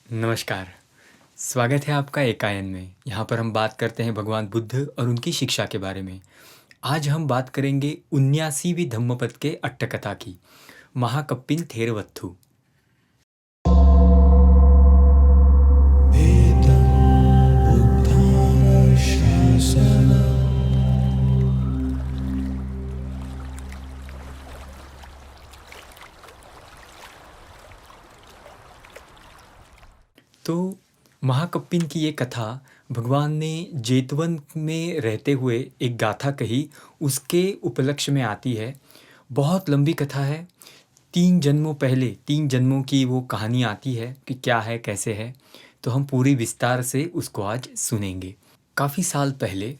नमस्कार। स्वागत है आपका एकायन में। यहाँ पर हम बात करते हैं भगवान बुद्ध और उनकी शिक्षा के बारे में। आज हम बात करेंगे 79वीं धम्मपद के अट्टकथा की, महाकप्पिन थेरवत्थु। तो महाकप्पिन की ये कथा भगवान ने जेतवन में रहते हुए एक गाथा कही, उसके उपलक्ष्य में आती है। बहुत लंबी कथा है। 3 जन्मों की वो कहानी आती है कि क्या है कैसे है। तो हम पूरी विस्तार से उसको आज सुनेंगे। काफ़ी साल पहले,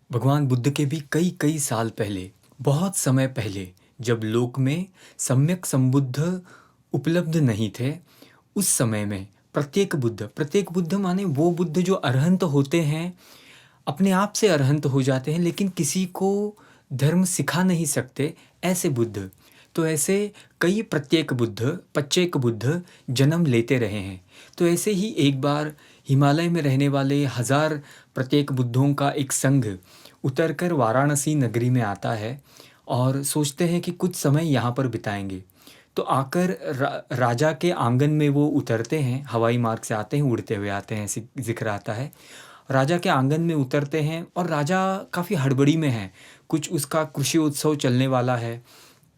भगवान बुद्ध के भी कई कई साल पहले, बहुत समय पहले, जब लोक में सम्यक संबुद्ध उपलब्ध नहीं थे, उस समय में प्रत्येक बुद्ध माने वो बुद्ध जो अरहंत होते हैं, अपने आप से अरहंत हो जाते हैं, लेकिन किसी को धर्म सिखा नहीं सकते, ऐसे बुद्ध। तो ऐसे कई प्रत्येक बुद्ध जन्म लेते रहे हैं। तो ऐसे ही एक बार हिमालय में रहने वाले 1000 प्रत्येक बुद्धों का एक संघ उतरकर वाराणसी नगरी में आता है और सोचते हैं कि कुछ समय यहाँ पर बिताएंगे। तो आकर राजा के आंगन में वो उतरते हैं, हवाई मार्ग से आते हैं, उड़ते हुए आते हैं, जिक्र आता है। राजा के आंगन में उतरते हैं और राजा काफ़ी हड़बड़ी में है, कुछ उसका कृषि उत्सव चलने वाला है।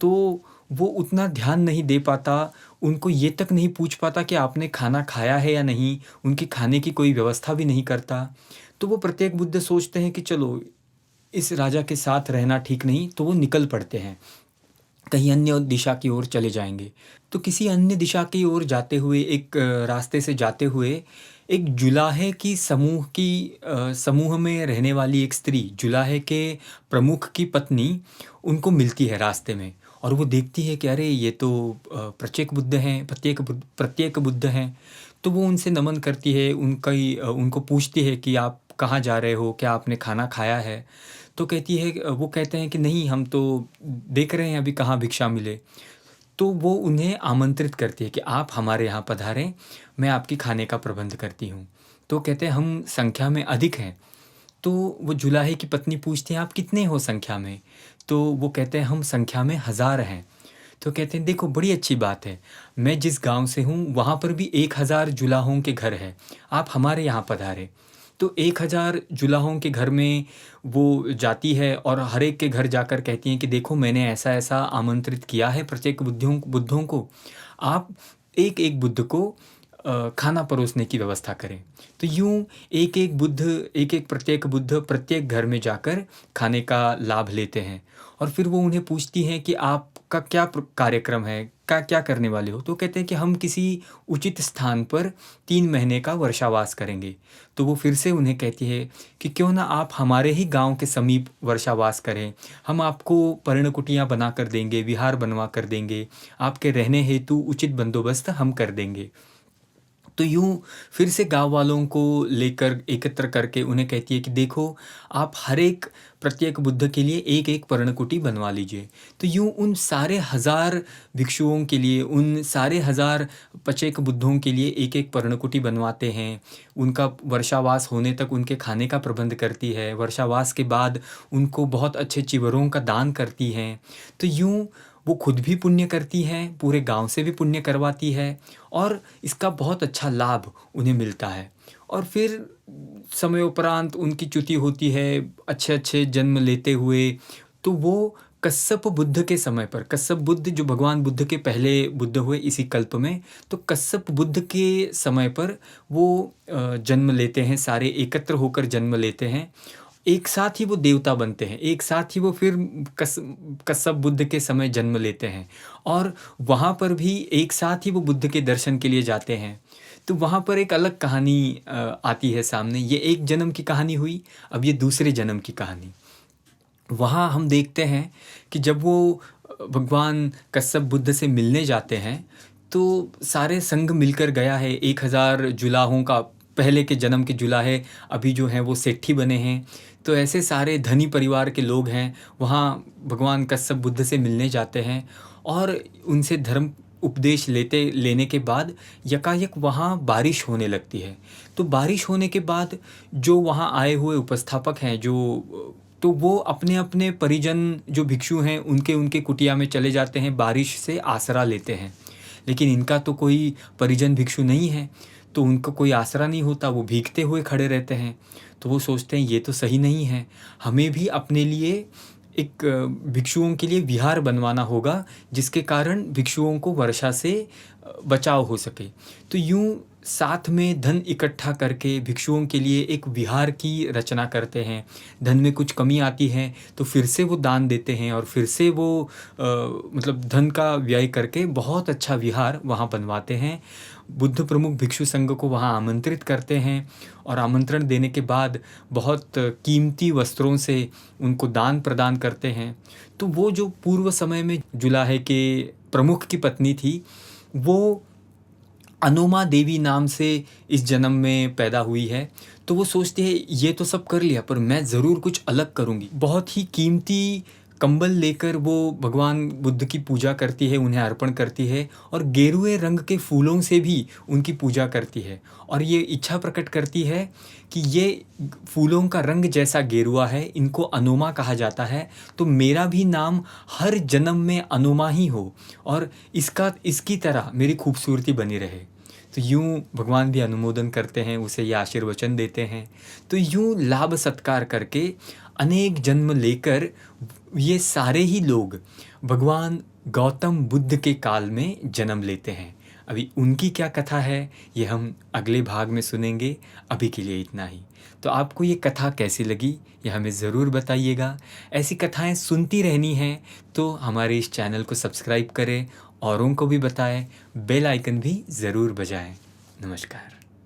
तो वो उतना ध्यान नहीं दे पाता, उनको ये तक नहीं पूछ पाता कि आपने खाना खाया है या नहीं, उनकी खाने की कोई व्यवस्था भी नहीं करता। तो वो प्रत्येक बुद्ध सोचते हैं कि चलो इस राजा के साथ रहना ठीक नहीं, तो वो निकल पड़ते हैं, कहीं अन्य दिशा की ओर चले जाएंगे। तो किसी अन्य दिशा की ओर जाते हुए, एक रास्ते से जाते हुए, एक जुलाहे की समूह में रहने वाली एक स्त्री, जुलाहे के प्रमुख की पत्नी, उनको मिलती है रास्ते में। और वो देखती है कि अरे ये तो प्रत्येक बुद्ध हैं। तो वो उनसे नमन करती है, उनको पूछती है कि आप कहाँ जा रहे हो, क्या आपने खाना खाया है। तो वो कहते हैं कि नहीं, हम तो देख रहे हैं अभी कहाँ भिक्षा मिले। तो वो उन्हें आमंत्रित करती है कि आप हमारे यहाँ पधारें, मैं आपकी खाने का प्रबंध करती हूँ। तो कहते हैं हम संख्या में अधिक हैं। तो वो जुलाहे की पत्नी पूछती है आप कितने हो संख्या में। तो वो कहते हैं हम संख्या में 1000 हैं। तो कहते हैं देखो बड़ी अच्छी बात है, मैं जिस गांव से हूँ वहाँ पर भी 1000 जुलाहों के घर है, आप हमारे यहाँ पधारे। तो 1000 जुलाहों के घर में वो जाती है और हर एक के घर जाकर कहती हैं कि देखो मैंने ऐसा ऐसा आमंत्रित किया है प्रत्येक बुद्धों को, आप एक एक बुद्ध को खाना परोसने की व्यवस्था करें। तो यूं एक एक प्रत्येक बुद्ध प्रत्येक घर में जाकर खाने का लाभ लेते हैं। और फिर वो उन्हें पूछती हैं कि आपका क्या कार्यक्रम है, क्या करने वाले हो। तो कहते हैं कि हम किसी उचित स्थान पर 3 महीने का वर्षावास करेंगे। तो वो फिर से उन्हें कहती है कि क्यों ना आप हमारे ही गांव के समीप वर्षावास करें, हम आपको पर्णकुटियाँ बना कर देंगे, विहार बनवा कर देंगे, आपके रहने हेतु उचित बंदोबस्त हम कर देंगे। तो यूँ फिर से गाँव वालों को लेकर एकत्र करके उन्हें कहती है कि देखो आप हर एक प्रत्येक बुद्ध के लिए एक एक पर्णकुटी बनवा लीजिए। तो यूँ उन सारे 1000 भिक्षुओं के लिए, उन सारे 1000 प्रत्येक बुद्धों के लिए एक एक पर्णकुटी बनवाते हैं। उनका वर्षावास होने तक उनके खाने का प्रबंध करती है। वर्षावास के बाद उनको बहुत अच्छे चिवरों का दान करती हैं। तो यूँ वो खुद भी पुण्य करती हैं, पूरे गांव से भी पुण्य करवाती है और इसका बहुत अच्छा लाभ उन्हें मिलता है। और फिर समयोपरांत उनकी च्युति होती है, अच्छे अच्छे जन्म लेते हुए। तो वो कश्यप बुद्ध के समय पर, कश्यप बुद्ध जो भगवान बुद्ध के पहले बुद्ध हुए इसी कल्प में, तो कश्यप बुद्ध के समय पर वो जन्म लेते हैं, सारे एकत्र होकर जन्म लेते हैं। एक साथ ही वो देवता बनते हैं, एक साथ ही वो फिर कश्यप बुद्ध के समय जन्म लेते हैं और वहाँ पर भी एक साथ ही वो बुद्ध के दर्शन के लिए जाते हैं। तो वहाँ पर एक अलग कहानी आती है सामने। ये एक जन्म की कहानी हुई, अब ये दूसरे जन्म की कहानी। वहाँ हम देखते हैं कि जब वो भगवान कश्यप बुद्ध से मिलने जाते हैं तो सारे संघ मिलकर गया है। 1000 जुलाहों का, पहले के जन्म के जुलाहे अभी जो हैं वो सेठी बने हैं। तो ऐसे सारे धनी परिवार के लोग हैं, वहाँ भगवान कश्यप बुद्ध से मिलने जाते हैं और उनसे धर्म उपदेश लेने के बाद यकायक वहाँ बारिश होने लगती है। तो बारिश होने के बाद जो वहाँ आए हुए उपस्थापक हैं, तो वो अपने-अपने परिजन जो भिक्षु हैं उनके कुटिया में चले जाते हैं, बारिश से आसरा लेते हैं। लेकिन इनका तो कोई परिजन भिक्षु नहीं है, तो उनको कोई आसरा नहीं होता, वो भीगते हुए खड़े रहते हैं। तो वो सोचते हैं ये तो सही नहीं है, हमें भी अपने लिए एक भिक्षुओं के लिए विहार बनवाना होगा, जिसके कारण भिक्षुओं को वर्षा से बचाव हो सके। तो यूँ साथ में धन इकट्ठा करके भिक्षुओं के लिए एक विहार की रचना करते हैं। धन में कुछ कमी आती है तो फिर से वो दान देते हैं और फिर से वो मतलब धन का व्यय करके बहुत अच्छा विहार वहाँ बनवाते हैं। बुद्ध प्रमुख भिक्षु संघ को वहाँ आमंत्रित करते हैं और आमंत्रण देने के बाद बहुत कीमती वस्त्रों से उनको दान प्रदान करते हैं। तो वो जो पूर्व समय में जुलाहे के प्रमुख की पत्नी थी, वो अनुमा देवी नाम से इस जन्म में पैदा हुई है। तो वो सोचती है ये तो सब कर लिया, पर मैं ज़रूर कुछ अलग करूँगी। बहुत ही कीमती कंबल लेकर वो भगवान बुद्ध की पूजा करती है, उन्हें अर्पण करती है और गेरुए रंग के फूलों से भी उनकी पूजा करती है और ये इच्छा प्रकट करती है कि ये फूलों का रंग जैसा गेरुआ है, इनको अनुमा कहा जाता है, तो मेरा भी नाम हर जन्म में अनुमा ही हो और इसकी तरह मेरी खूबसूरती बनी रहे। तो यूँ भगवान भी अनुमोदन करते हैं, उसे ये आशीर्वचन देते हैं। तो यूँ लाभ सत्कार करके अनेक जन्म लेकर ये सारे ही लोग भगवान गौतम बुद्ध के काल में जन्म लेते हैं। अभी उनकी क्या कथा है ये हम अगले भाग में सुनेंगे। अभी के लिए इतना ही। तो आपको ये कथा कैसी लगी ये हमें ज़रूर बताइएगा। ऐसी कथाएं सुनती रहनी हैं तो हमारे इस चैनल को सब्सक्राइब करें, औरों को भी बताएं, बेल आइकन भी ज़रूर बजाएं। नमस्कार।